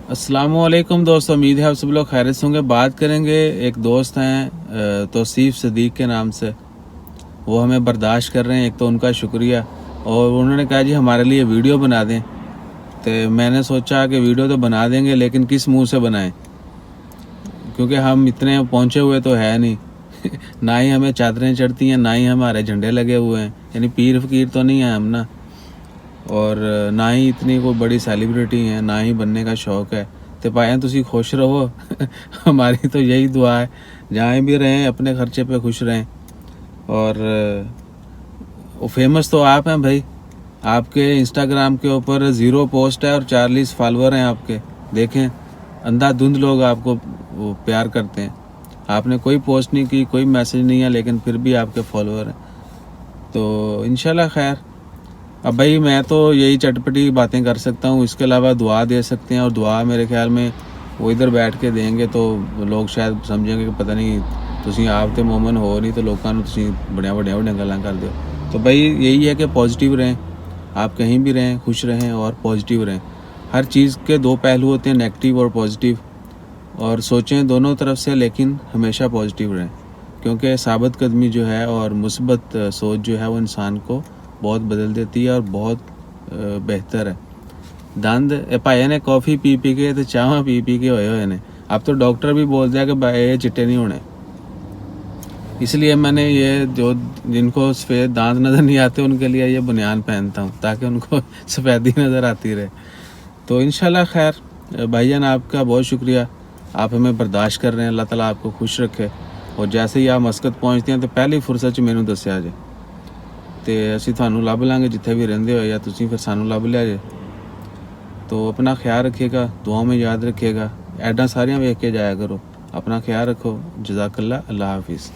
अस्सलाम वालेकुम दोस्तों, उम्मीद है आप सब लोग खैरियत से होंगे। बात करेंगे, एक दोस्त हैं तौसीफ सदीक के नाम से, वो हमें बर्दाश्त कर रहे हैं, एक तो उनका शुक्रिया। और उन्होंने कहा जी हमारे लिए वीडियो बना दें, तो मैंने सोचा कि वीडियो तो बना देंगे लेकिन किस मुंह से बनाएं, क्योंकि हम इतने पहुंचे हुए तो है नहीं ना ही हमें चादरें चढ़ती हैं, ना ही हमारे झंडे लगे हुए हैं, यानी पीर फकीर तो नहीं है हम ना, और ना ही इतनी कोई बड़ी सेलिब्रिटी हैं, ना ही बनने का शौक़ है। तो भाई तुसी खुश रहो हमारी तो यही दुआ है, जहाँ भी रहें अपने खर्चे पे खुश रहें। और वो फेमस तो आप हैं भाई, आपके इंस्टाग्राम के ऊपर 0 पोस्ट है और 40 फॉलोअर हैं आपके। देखें, अंधाधुंध लोग आपको वो प्यार करते हैं। आपने कोई पोस्ट नहीं की, कोई मैसेज नहीं है, लेकिन फिर भी आपके फॉलोअर हैं। तो इंशाल्लाह खैर। अब भाई मैं तो यही चटपटी बातें कर सकता हूँ, इसके अलावा दुआ दे सकते हैं, और दुआ मेरे ख्याल में वो इधर बैठ के देंगे तो लोग शायद समझेंगे कि पता नहीं तुसी आप तो मोमन हो नहीं, तो लोगों को तुसी बड़िया गल्लां कर दो। तो भाई यही है कि पॉजिटिव रहें, आप कहीं भी रहें खुश रहें और पॉजिटिव रहें। हर चीज़ के 2 पहलू होते हैं, नेगेटिव और पॉजिटिव, और सोचें दोनों तरफ से, लेकिन हमेशा पॉजिटिव रहें, क्योंकि साबित कदमी जो है और मुस्बत सोच जो है वो इंसान को बहुत बदल देती है और बहुत बेहतर है। दंद भाई ने कॉफ़ी पी पी के तो चाह पी पी के होए हुए ने, अब तो डॉक्टर भी बोलते हैं कि भाई ये चिट्टे नहीं होने। इसलिए मैंने ये जो जिनको सफ़ेद दांत नज़र नहीं आते उनके लिए ये बनियान पहनता हूँ, ताकि उनको सफ़ेदी नज़र आती रहे। तो इंशाल्लाह खैर भाईजान, आपका बहुत शुक्रिया, आप हमें बर्दाश्त कर रहे हैं। अल्लाह ताला आपको खुश रखे। और जैसे ही आप मस्कत पहुँचते हैं तो पहली फुरसत मैनू दस्या जे, तो असीं तुहानूं लभ लांगे जिथे भी रहिंदे हो, या तुसीं फिर सानूं लभ लिया जे। तो अपना ख्याल रखिएगा, दुआओं में याद रखिएगा, ऐडां सारियां वेख के जाया करो। अपना ख्याल रखो। जज़ाकल्लाह। अल्लाह हाफिज़।